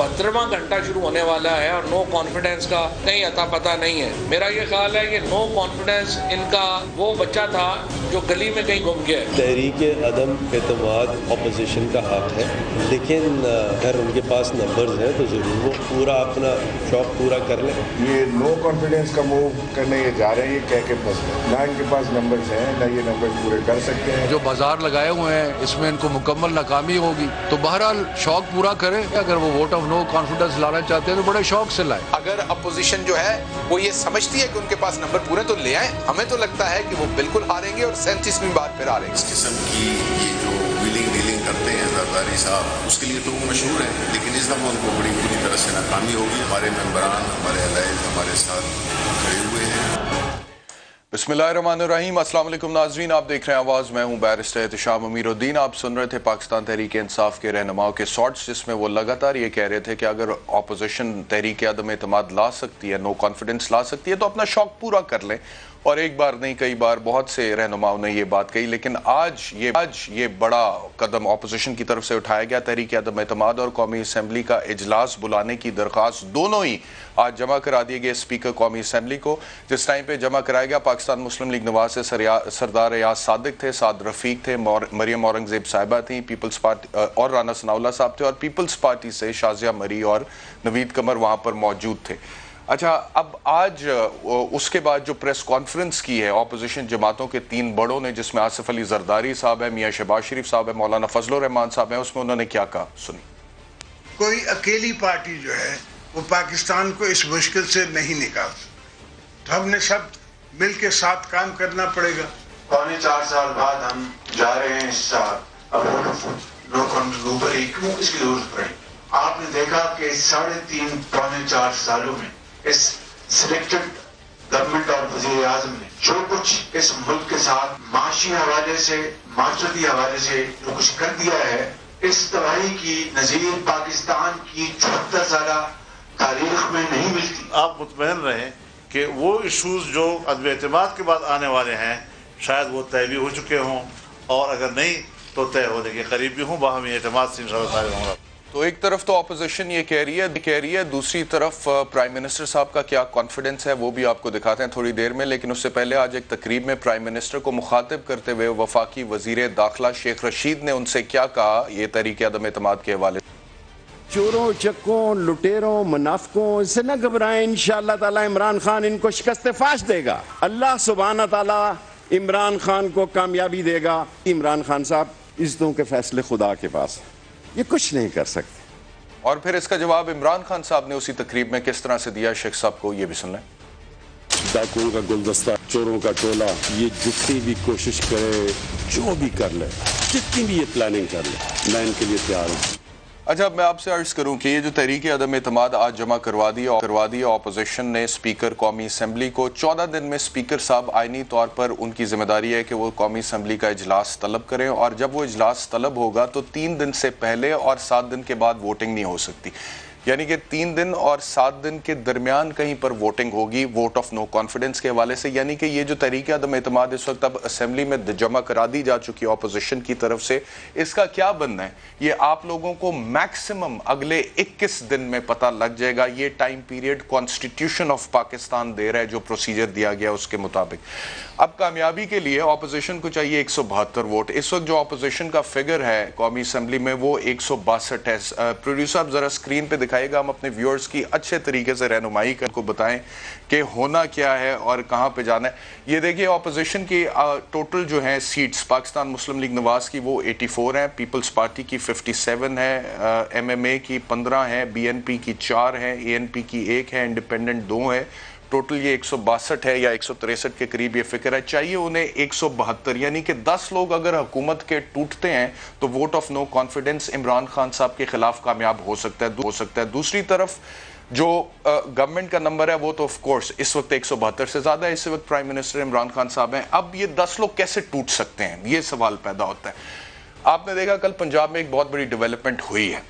72वां घंटा शुरू होने वाला है और नो कॉन्फिडेंस का कहीं अता पता नहीं है। मेरा ये ख्याल है कि नो कॉन्फिडेंस इनका वो बच्चा था जो गली में कहीं गुम गया है। तहरीक अदम एतमाद अपोजिशन का हक है, लेकिन अगर उनके पास नंबर्स हैं तो ज़रूर वो पूरा अपना शौक पूरा कर लें। ये नो कॉन्फिडेंस का मूव करने ये जा रहे हैं, ये कह के बस ना इनके पास नंबर्स हैं ना ये नंबर्स पूरे कर सकते हैं। जो बाजार लगाए हुए हैं इसमें इनको मुकम्मल नाकामी होगी, तो बहरहाल शौक पूरा करें। अगर वो वोट ऑफ नो कॉन्फिडेंस लाना चाहते हैं तो बड़े शौक से लाएं। अगर अपोजिशन जो है वो ये समझती है कि उनके पास नंबर पूरे तो ले आए, हमें तो लगता है कि वो बिल्कुल हारेंगे और 37वीं बार फिर हारेंगे। इस किस्म की ये जो व्हीलिंग डीलिंग करते हैं जरदारी साहब, उसके लिए तो वो मशहूर है, लेकिन इस दफ़ा उनको बड़ी बुरी तरह से नाकामी होगी। हमारे मेंबरान, हमारे अलाइज हमारे साथ खड़े हुए हैं। बिस्मिल्लाहिर्रहमानिर्रहीम, अस्सलाम वालेकुम नाज़रीन, आप देख रहे हैं आवाज़, मैं हूं बैरिस्टर एहतिशाम अमीरुद्दीन। आप सुन रहे थे पाकिस्तान तहरीक इंसाफ के रहनुमाओं के शॉर्ट्स, जिसमें वो लगातार ये कह रहे थे कि अगर अपोजिशन तहरीक अदम एतमाद ला सकती है, नो कॉन्फिडेंस ला सकती है, तो अपना शौक पूरा कर लें। और एक बार नहीं कई बार बहुत से रहनुमाओं ने ये बात कही, लेकिन आज ये बड़ा कदम अपोजिशन की तरफ से उठाया गया। तहरीक अदम एतमाद और कौमी असम्बली का इजलास बुलाने की दरख्वास्त दोनों ही आज जमा करा दिए गए स्पीकर कौमी असम्बली को। जिस टाइम पे जमा कराया गया, पाकिस्तान मुस्लिम लीग नवाज से सरदार रियाज सादिक थे, साद रफीक थे, मरियम औरंगजेब साहिबा थी, पीपल्स पार्टी और राना सनाउल्लाह साहब थे, और पीपल्स पार्टी से शाजिया मरी और नवीद कमर वहाँ पर मौजूद थे। अच्छा, अब आज उसके बाद जो प्रेस कॉन्फ्रेंस की है अपोजिशन जमातों के तीन बड़ों ने, जिसमें आसिफ अली जरदारी साहब है, मियाँ शहबाज शरीफ साहब है, मौलाना फजलुर रहमान साहब हैं, उसमें उन्होंने क्या कहा, सुनी। कोई अकेली पार्टी जो है वो पाकिस्तान को इस मुश्किल से नहीं निकाल सकती, तो हमने सब मिल के साथ काम करना पड़ेगा। 4.25 साल बाद हम जा रहे हैं इस साल अब नो कॉन्फिडेंस ऊपर ही क्यों इसकी जरूरत पड़ी। आपने देखा कि 3.5-4 सालों में इस सिलेक्टेड गवर्नमेंट और वजीर आजम ने जो कुछ इस मुल्क के साथ माशी हवाले से, माशरती हवाले से जो कुछ कर दिया है, इस तबाही की नजीर पाकिस्तान की 74 साल तारीख में नहीं मिलती। आप मुतमईन रहें कि वो इशूज जो अदम एतमाद के बाद आने वाले हैं शायद वो तय भी हो चुके हों, और अगर नहीं तो तय होने के करीब भी हों। बाहमी एतमाद से इंशाअल्लाह होगा। तो एक तरफ तो अपोजिशन ये कह रही है, दूसरी तरफ प्राइम मिनिस्टर साहब का क्या कॉन्फिडेंस है वो भी आपको दिखाते हैं थोड़ी देर में। लेकिन उससे पहले आज एक तकरीब में प्राइम मिनिस्टर को मुखातिब करते हुए वफाकी वजीर दाखिला शेख रशीद ने उनसे क्या कहा, ये तहरीक अदम एतमाद के हवाले। चोरों, चक्कों, लुटेरों, मुनाफिकों से न घबराएं, इंशाअल्लाह ताला इमरान खान इनको शिकस्त फाश देगा। अल्लाह सुब्हाना ताला इमरान खान को कामयाबी देगा। इमरान खान साहब इज्जतों के फैसले खुदा के पास, ये कुछ नहीं कर सकते। और फिर इसका जवाब इमरान खान साहब ने उसी तकरीब में किस तरह से दिया, शेख साहब को ये भी सुन लें। डाकुओं का गुलदस्ता, चोरों का टोला, ये जितनी भी कोशिश करे, जो भी कर ले, जितनी भी ये प्लानिंग कर ले, मैं इनके लिए तैयार हूँ। अच्छा, मैं आपसे अर्ज करूं कि ये जो तहरीक अदम एतमाद आज जमा करवा दी अपोजिशन ने स्पीकर कौमी असम्बली को, 14 दिन में स्पीकर साहब आइनी तौर पर उनकी जिम्मेदारी है कि वो कौमी असम्बली का इजलास तलब करें, और जब वो इजलास तलब होगा तो 3 दिन से पहले और 7 दिन के बाद वोटिंग नहीं हो सकती। यानी कि 3 दिन और 7 दिन के दरमियान कहीं पर वोटिंग होगी वोट ऑफ नो कॉन्फिडेंस के हवाले से। यानी कि ये जो तहरीक अदम एतमाद इस वक्त अब असम्बली में जमा करा दी जा चुकी है अपोजिशन की तरफ से, इसका क्या बनना है ये आप लोगों को मैक्सिमम अगले 21 दिन में पता लग जाएगा। ये time period constitution of Pakistan दे रहा है, जो प्रोसीजर दिया गया उसके मुताबिक। अब कामयाबी के लिए अपोजिशन को चाहिए 172 वोट। इस वक्त जो अपोजिशन का फिगर है कौमी असम्बली में वो 162 है। प्रोड्यूसर आप जरा स्क्रीन पे दिखाएगा, हम अपने व्यूअर्स की अच्छे तरीके से रहनुमाई कर को बताएं कि होना क्या है और कहां पे जाना है। ये देखिए अपोजिशन की टोटल जो है सीट्स पाकिस्तान मुस्लिम लीग नवाज की वो 84 हैं, पीपल्स पार्टी की 57 है, MMA की 15 है, BNP की 4 है, ANP की 1 है, इंडिपेंडेंट 2 है। टोटल ये 162 है या 163 के करीब ये फिक्र है। चाहिए उन्हें 172, यानी कि 10 लोग अगर हुकूमत के टूटते हैं तो vote of no confidence Imran Khan साहब के खिलाफ कामयाब हो सकता है। दूसरी तरफ जो गवर्नमेंट का नंबर है वो तो ऑफ कोर्स इस वक्त 172 से ज्यादा है। इस वक्त प्राइम मिनिस्टर इमरान खान साहब हैं। अब ये 10 लोग कैसे टूट सकते हैं, ये सवाल पैदा होता है। आपने देखा कल पंजाब में एक बहुत बड़ी डेवलपमेंट हुई है,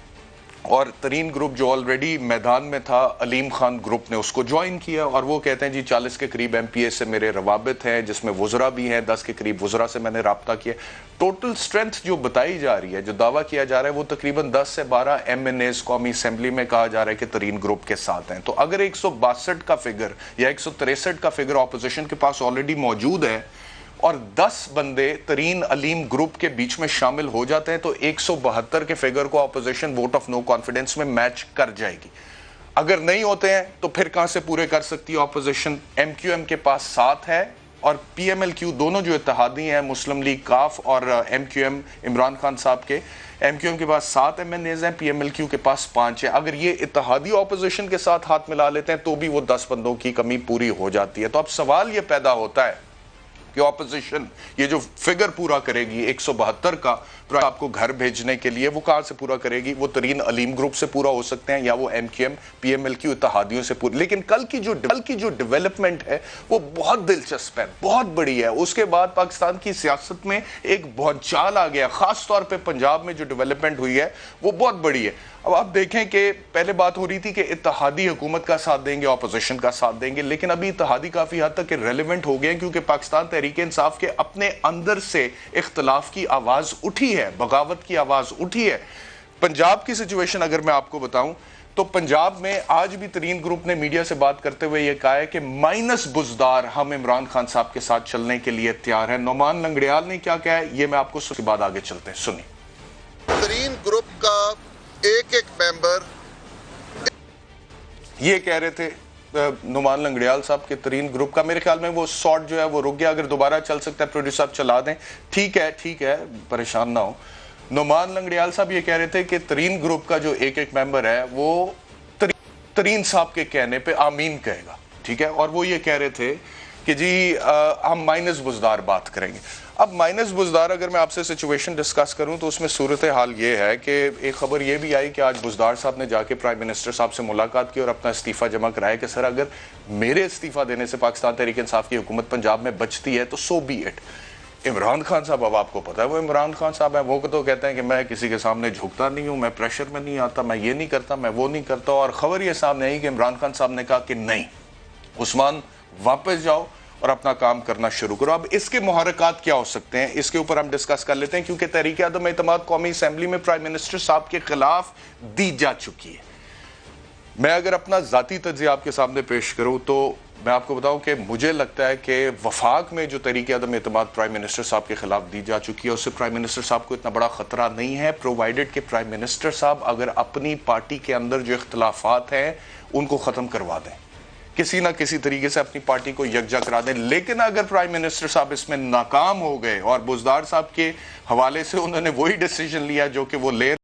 اور ترین گروپ جو آلریڈی میدان میں تھا علیم خان گروپ نے اس کو جوائن کیا اور وہ کہتے ہیں جی 40 کے قریب ایم پی اے سے میرے روابط ہیں جس میں وزراء بھی ہیں 10 کے قریب وزراء سے میں نے رابطہ کیا. ٹوٹل سٹرینتھ جو بتائی جا رہی ہے جو دعویٰ کیا جا رہا ہے وہ تقریباً 10 سے 12 ایم این ایز قومی اسمبلی میں کہا جا رہا ہے کہ ترین گروپ کے ساتھ ہیں. تو اگر 162 کا فگر یا 163 کا فگر اپوزیشن کے پاس آلریڈی موجود ہے اور 10 بندے ترین علیم گروپ کے بیچ میں شامل ہو جاتے ہیں تو 172 کے فگر کو opposition vote of no confidence میں میچ کر جائے گی. اگر نہیں ہوتے ہیں تو پھر کہاں سے پورے کر سکتی ہے اپوزیشن؟ ایم کیو ایم کے پاس 7 ہے اور پی ایم ایل کیو دونوں جو اتحادی ہیں مسلم لیگ کاف اور M Q M Imran Khan صاحب کے ایم کیو ایم کے پاس 7 ایم این ایز ہیں, پی ایم ایل کیو کے پاس 5 ہے. اگر یہ اتحادی اپوزیشن کے ساتھ ہاتھ ملا لیتے ہیں تو بھی وہ 10 بندوں کی کمی پوری ہو جاتی ہے. تو اب سوال یہ پیدا ہوتا ہے کہ اپوزیشن یہ جو فگر پورا کرے گی 172 کا آپ کو گھر بھیجنے کے لیے وہ کہاں سے پورا کرے گی؟ وہ ترین علیم گروپ سے پورا ہو سکتے ہیں یا وہ M Q M P M L Q اتحادیوں سے پورا. لیکن کل کی جو ڈیولپمنٹ ہے وہ بہت دلچسپ ہے, بہت بڑی ہے. اس کے بعد پاکستان کی سیاست میں ایک بھونچال آ گیا, خاص طور پہ پنجاب میں جو ڈیولپمنٹ ہوئی ہے وہ بہت بڑی ہے. اب آپ دیکھیں کہ پہلے بات ہو رہی تھی کہ اتحادی حکومت کا ساتھ دیں گے اپوزیشن کا ساتھ دیں گے, لیکن ابھی اتحادی کافی حد تک ریلیونٹ ہو گئے ہیں کیونکہ پاکستان تحریک انصاف کے اپنے اندر سے اختلاف کی آواز اٹھی ہے, بغاوت کی آواز اٹھی ہے. پنجاب کی سچویشن اگر میں آپ کو بتاؤں تو پنجاب میں آج بھی ترین گروپ نے میڈیا سے بات کرتے ہوئے یہ کہا ہے کہ مائنس بزدار ہم عمران خان صاحب کے ساتھ چلنے کے لیے تیار ہیں. نعمان لنگڑیال نے کیا کہا ہے یہ میں آپ کو اس کے بعد آگے چلتے ہیں سنیں. ترین گروپ کا ایک ممبر یہ کہہ رہے تھے نعمان لنگڑیال صاحب کے ترین گروپ کا. میرے خیال میں وہ سارٹ جو ہے وہ رک گیا, اگر دوبارہ چل سکتا ہے پروڈیوسر صاحب چلا دیں. ٹھیک ہے پریشان نہ ہو. نعمان لنگڑیال صاحب یہ کہہ رہے تھے کہ ترین گروپ کا جو ایک ممبر ہے وہ ترین صاحب کے کہنے پہ آمین کہے گا. ٹھیک ہے, اور وہ یہ کہہ رہے تھے کہ جی ہم مائنس بزدار بات کریں گے. اب مائنس بزدار اگر میں آپ سے سچویشن ڈسکس کروں تو اس میں صورتحال یہ ہے کہ ایک خبر یہ بھی آئی کہ آج بزدار صاحب نے جا کے پرائم منسٹر صاحب سے ملاقات کی اور اپنا استعفیٰ جمع کرایا کہ سر اگر میرے استعفیٰ دینے سے پاکستان تحریک انصاف کی حکومت پنجاب میں بچتی ہے تو سو بی اٹ. عمران خان صاحب اب آپ کو پتا ہے وہ عمران خان صاحب ہیں, وہ تو کہتے ہیں کہ میں کسی کے سامنے جھکتا نہیں ہوں, میں پریشر میں نہیں آتا, میں یہ نہیں کرتا, میں وہ نہیں کرتا. اور خبر یہ سامنے آئی کہ عمران خان صاحب نے کہا کہ نہیں عثمان واپس جاؤ اور اپنا کام کرنا شروع کرو. اب اس کے محرکات کیا ہو سکتے ہیں اس کے اوپر ہم ڈسکس کر لیتے ہیں کیونکہ تحریک عدم اعتماد قومی اسمبلی میں پرائم منسٹر صاحب کے خلاف دی جا چکی ہے. میں اگر اپنا ذاتی تجزیہ آپ کے سامنے پیش کروں تو میں آپ کو بتاؤں کہ مجھے لگتا ہے کہ وفاق میں جو تحریک عدم اعتماد پرائم منسٹر صاحب کے خلاف دی جا چکی ہے اس سے پرائم منسٹر صاحب کو اتنا بڑا خطرہ نہیں ہے, پرووائیڈڈ کہ پرائم منسٹر صاحب اگر اپنی پارٹی کے اندر جو اختلافات ہیں ان کو ختم کروا دیں, کسی نہ کسی طریقے سے اپنی پارٹی کو یکجا کرا دیں. لیکن اگر پرائم منسٹر صاحب اس میں ناکام ہو گئے اور بزدار صاحب کے حوالے سے انہوں نے وہی ڈیسیجن لیا جو کہ وہ لے